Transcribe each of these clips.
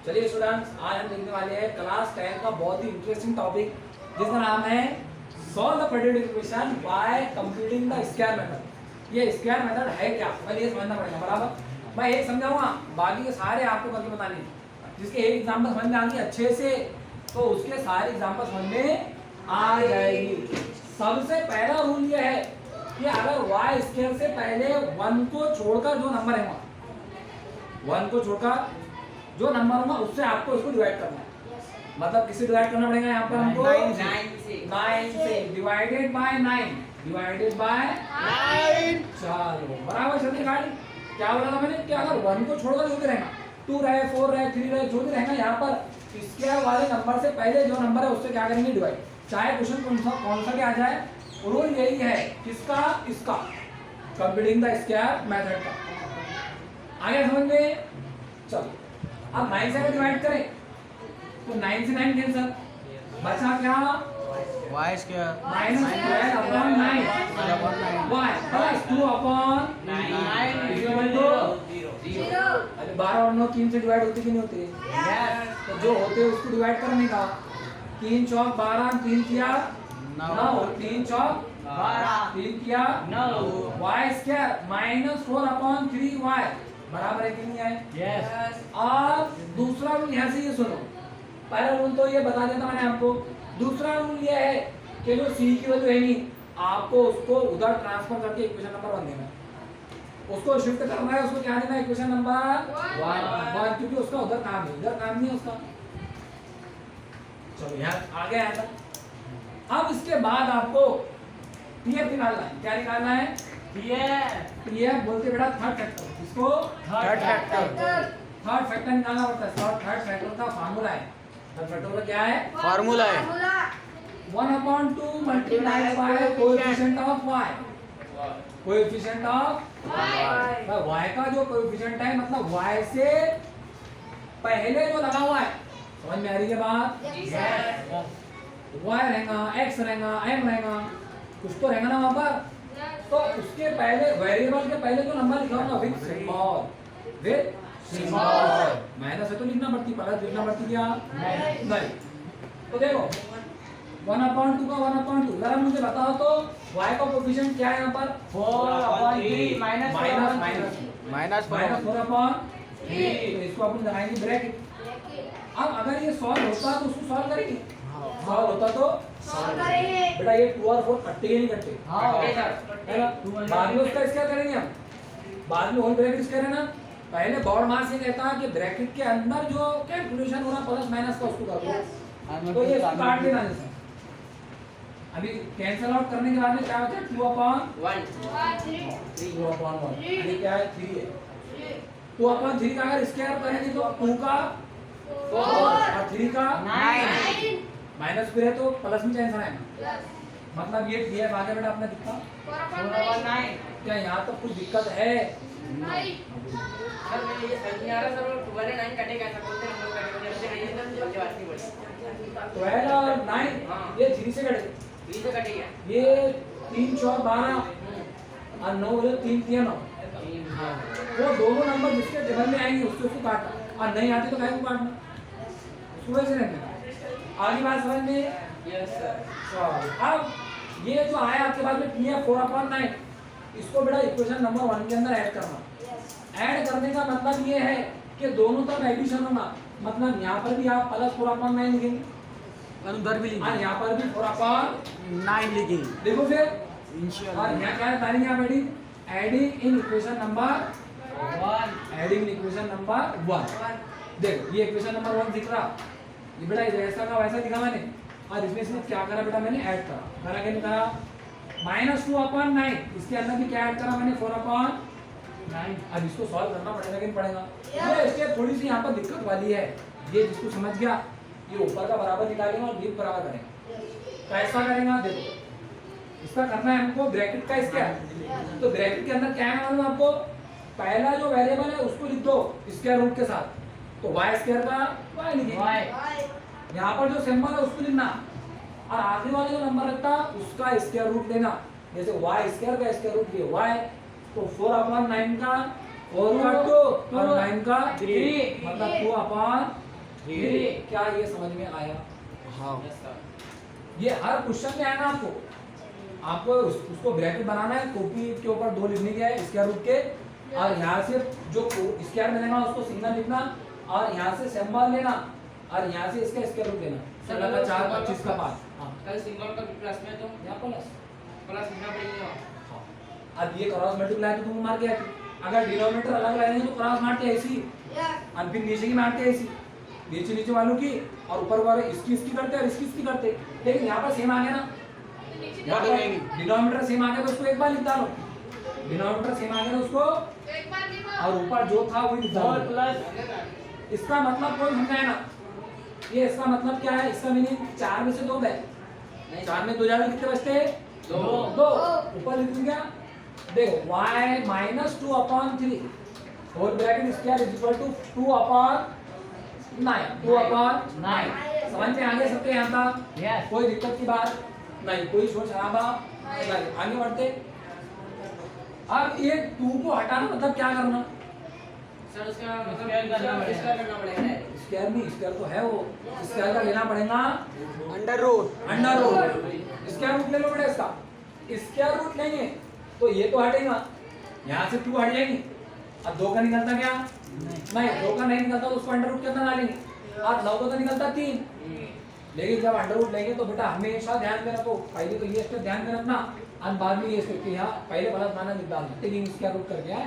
चलिए स्टूडेंट्स, आज हम देखने वाले हैं क्लास 10 का बहुत ही इंटरेस्टिंग टॉपिक जिसका नाम है solve the quadratic equation by computing the square method. ये स्क्वायर मेथड है क्या, पहले ये समझना पड़ेगा। बराबर मैं एक समझाऊंगा, बाकी के सारे आपको करके बताने हैं। जिसके एक एग्जांपल समझ में आ गई अच्छे से तो उसके सारे एग्जांपल समझ में आ जाएगी। सबसे पहला रूल ये है कि अगर y स्क्वायर से पहले 1 को छोड़कर जो नंबर है 1 को छोड़कर जो नंबर होगा उससे आपको इसको डिवाइड करना है। मतलब किससे डिवाइड करना पड़ेगा यहाँ पर हमको 9 से डिवाइडेड बाय 9। चलो बराबर चलती गाड़ी। क्या बोला था मैंने कि अगर 1 को छोड़कर जो भी रहेगा 2 रहे 4 रहे 3 रहे जो भी रहेगा यहाँ पर स्क्वायर वाले नंबर से पहले जो नंबर है उससे क्या करेंगे डिवाइड। चाहे क्वेश्चन कौन सा भी आ जाए, रूल यही है किसका, इसका कंप्यूटिंग द स्क्वायर मेथड का। आगे समझ में। चलो अब 9 से डिवाइड करें तो 9 से 9 कैंसिल, बचा क्या y square -12 upon 9 y plus 2 upon 9 equal to 0। अरे 12 और 9 3 से डिवाइड होते कि नहीं होते? यस। तो जो होते उसको डिवाइड करने का 3 चौक 12, 3 किया 9, 3 चौक 12, 3 किया 9, y स्क्वायर -4 अपॉन 3y बराबर है कि नहीं है? यस। और दूसरा रूल यहाँ से ये सुनो, पहला रूल तो ये बता देता मैंने आपको। दूसरा रूल ये है कि जो c की वैल्यू है नहीं आपको उसको उधर ट्रांसफर करके इक्वेशन नंबर 1 देना है। उसको शिफ्ट करना है, उसको क्या देना है इक्वेशन नंबर 1 क्योंकि उसका उधर काम है, इधर काम नहीं है उसका। चलो यहाँ आगे आया था। अब इसके बाद आपको पीएफ निकालना है। क्या निकालना है? पीएफ बोलते बेटा थर्ड फैक्टर। इसको थर्ड फैक्टर निकालना होता है। थर्ड फैक्टर का फार्मूला है। थर्ड फैक्टर का क्या है? फार्मूला है 1/2 multiplied by coefficient of y। Coefficient of y का जो कोएफिशिएंट है मतलब y से पहले जो लगा हुआ है, समझ में आ रही है बात? y रहेगा, x रहेगा, m रहेगा, कुछ तो रहेगा ना वहां पर। तो उसके पहले वेरिएबल के पहले जो नंबर लिखा होगा विद सिंबल माइनस से तो लिखना पड़ती, प्लस लिखना पड़ती क्या? नहीं। तो देखो 1/2 का 1/2 जरा मुझे बताओ तो y का कोएफिशिएंट क्या है यहाँ पर? 4/3 -4/3। इसको अपन लगाएंगे ब्रैकेट। अब अगर ये सॉल्व होता तो उसको सॉल्व करेंगे। सॉल्व होता तो सॉल्व करेंगे बेटा। ये 2 और 4 कटते ही नहीं कटते। बाद में उसका क्या करेंगे हम? बाद में होल ब्रैकेट करें ना। पहले बोर्ड मार्क्स ये कहता है कि ब्रैकेट के अंदर जो कैलकुलेशन होना प्लस माइनस का उसको कर दो। तो ये इसको काट देना जैसे। अभी कैंसिल आउट करने के बाद में क्या होता है? 2/1 2/1 ये क्या है? 3 है। 2/3 का अगर स्क्वायर करेंगे तो 2 का 4 और 3 का 9 माइनस फिर है तो प्लस में चांस आएगा। मतलब ये पीएफ आ गया बेटा अपना कितना? 4/9। क्या यहाँ तो कुछ दिक्कत है? नहीं सर, मैं ये समझ नहीं आ रहा सर। 12 9 कटेगा ऐसा बोलते हैं हम लोग, कटेगा जैसे नहीं है तो बात नहीं बोली। 12 और 9 ये 3 से कटेगा। 3 से कटेगा। ये 3 4 12 और 9 बोले 3 3 9। वो दोनों नंबर जिसके टेबल में आएंगे उसको काटना, और नहीं आते तो काहे को काटना? उसको वैसे रहने। आगे बात समझ में? Yes sir. अब ये जो आया आपके पास में पीएफ 4/9 इसको बेटा इक्वेशन नंबर 1 के अंदर ऐड करना। ऐड करने का मतलब ये है कि दोनों तरफ एडिशन होना। मतलब यहाँ पर भी आप प्लस 4/9 लिखेंगे, उधर भी और यहाँ पर भी 4/9 लिखेंगे। देखो फिर इंशाल्लाह। और यहाँ क्या बताएंगे आप? Adding in equation number 1। Adding equation number 1। देखो ये इक्वेशन नंबर 1 दिख रहा, ये बेटा जैसा का वैसा दिखा मैंने। और इसमें सिर्फ क्या करा बेटा? मैंने ऐड करा क्या नहीं करा? -2/9 इसके अंदर भी क्या ऐड करा मैंने? 4/9। अब इसको सॉल्व करना पड़ेगा कि नहीं पड़ेगा? ये स्टेप थोड़ी सी यहाँ पर दिक्कत वाली है। ये जिसको समझ गया ये ऊपर का बराबर निकालेंगे और नीचे बराबर करेंगे। कैसा करेंगे देखो, इसका करना है हमको ब्रैकेट का स्क्वायर। तो ब्रैकेट के अंदर क्या है मालूम आपको? पहला जो वेरिएबल है उसको लिख दो स्क्वायर रूट के साथ, तो y स्क्वायर का y लिखेंगे। यहाँ पर जो सिंबल है उसको लिखना, और आखिरी वाला जो नंबर रहता उसका स्क्वायर रूट देना। जैसे y स्क्वायर का स्क्वायर रूट ये y, तो 4/9 का 4 का 2 और 9 का 3 मतलब 2/3। 3 क्या ये समझ में आया? हाँ यस सर ये हर क्वेश्चन में आएगा आपको। आपको उसको ब्रैकेट बनाना है, कॉपी के ऊपर 2 लिखने के है स्क्वायर रूट के, और यहाँ से जो स्क्वायर मिलेगा उसको सिग्नल लिखना, और यहाँ से सिंबल लेना, और यहाँ से इसका स्क्वायर रूट लेना। सर, लगा वो 4 symbol 25 का 5। हाँ, कल सिंबल का प्लस में तो यहाँ प्लस। प्लस लिखना पड़ेगा। हाँ, अब ये क्रॉस मल्टीप्लाई तो तुम मार के आती। अगर डिनोमिनेटर अलग रहेंगे तो क्रॉस मारते ऐसी, और फिर नीचे की मारते ऐसी, नीचे वालों की, और ऊपर वाले इसकी करते और इसकी करते। लेकिन यहाँ पर सेम आ गया ना, डिनोमिनेटर सेम आ गया तो उसको एक बार लिख डालो, डिनोमिनेटर सेम आ गया तो उसको, और ऊपर जो था वही लिख डालो प्लस। इसका मतलब कोई समझाए ना, ये इसका मतलब क्या है? इसका मीनिंग 4 में से 2 है, 4 में 2 जाने कितने बचते हैं? 2। ऊपर लिख दूं क्या? देखो y minus 2/3 whole bracket square is equal to 2/9। 2/9 समझ में आ गया सबके यहाँ तक? कोई दिक्कत की बात नहीं, कोई शोर शराबा नहीं। आगे बढ़ते। अब ये 2 को हटाना मतलब क्या करना? सर उसका मतलब इसका करना पड़ेगा ना। स्क्वायर नहीं, स्क्वायर तो है वो, स्क्वायर का लेना पड़ेगा अंडर रूट स्क्वायर रूट ले लो बेटा इसका। स्क्वायर रूट लेंगे तो ये तो हटेगा, यहाँ से 2 हट जाएगी। अब 2 का निकलता क्या? नहीं, 2 का नहीं निकलता तो उसको अंडर रूट के अंदर डालेंगे, और 9 का तो निकलता 3। लेकिन जब अंडर रूट लेंगे तो बेटा हमेशा ध्यान देना, तो पहले तो ये स्टेप ध्यान में रखना, और बाद में ये स्टेप यहाँ पहले प्लस माइनस लिख डालना, टेकिंग स्क्वायर रूट करके है।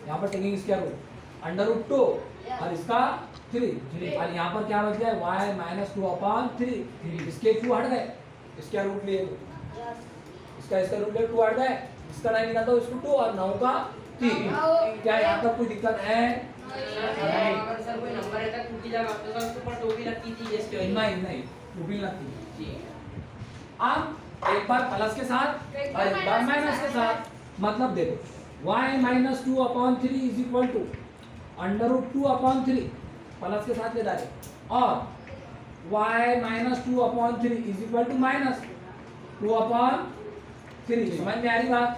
यहाँ पर taking square root under root 2 और इसका 3, और यहाँ पर क्या बच गया? y minus 2/3। इसके 2 हट गए, स्क्वायर रूट लिए इसका रूट ले 2 हट गए, इसका नहीं निकलता तो इसको 2 और 9 का 3। क्या यहाँ तक कोई दिक्कत है? अगर सर कोई नंबर है तक टूटी जाएगा तो सर उसके ऊपर 2 भी लगती थी जैसे नहीं, टूटी लगती है। जी। अब एक बार प्लस के साथ और एक बार माइनस के साथ, मतलब देखो y minus 2/3 is equal to under root 2/3 plus के साथ ले डाले, और y minus 2/3 is equal to minus 2/3। समझ में आ रही बात?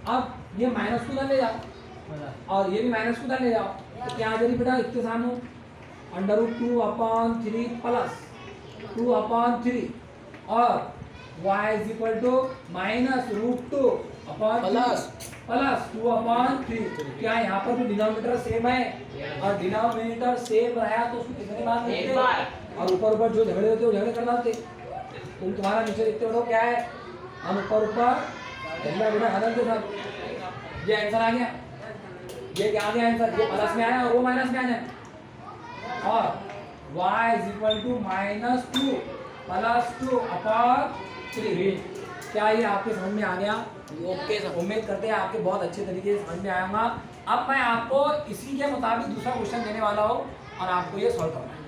अब ये माइनस को उधर ले जाओ और ये भी माइनस को उधर ले जाओ, तो क्या आ जाएगी बेटा? इतने सामने अंडर रूट 2/3 प्लस 2/3 और y is equal to minus root 2 plus 2/3। क्या यहाँ पर भी डिनोमिनेटर सेम है? और डिनोमिनेटर सेम रहा तो उसको कितने बार लिखते? एक बार। और ऊपर जो झगड़े होते वो झगड़े कर डालते। तुम तुम्हारा नीचे लिखते हो क्या है? हम ऊपर झगड़ा बेटा खत्म के साथ। ये आंसर आ गया, ये क्या आ गया आंसर? ये प्लस में आया और वो माइनस में आया, और y is equal to minus 2 plus 2/3। क्या ये आपके समझ में आ गया? Okay sir. उम्मीद करते हैं आपके बहुत अच्छे तरीके से समझ में आया होगा। अब मैं आपको इसी के मुताबिक दूसरा क्वेश्चन देने वाला हूँ और आपको ये सॉल्व करना है।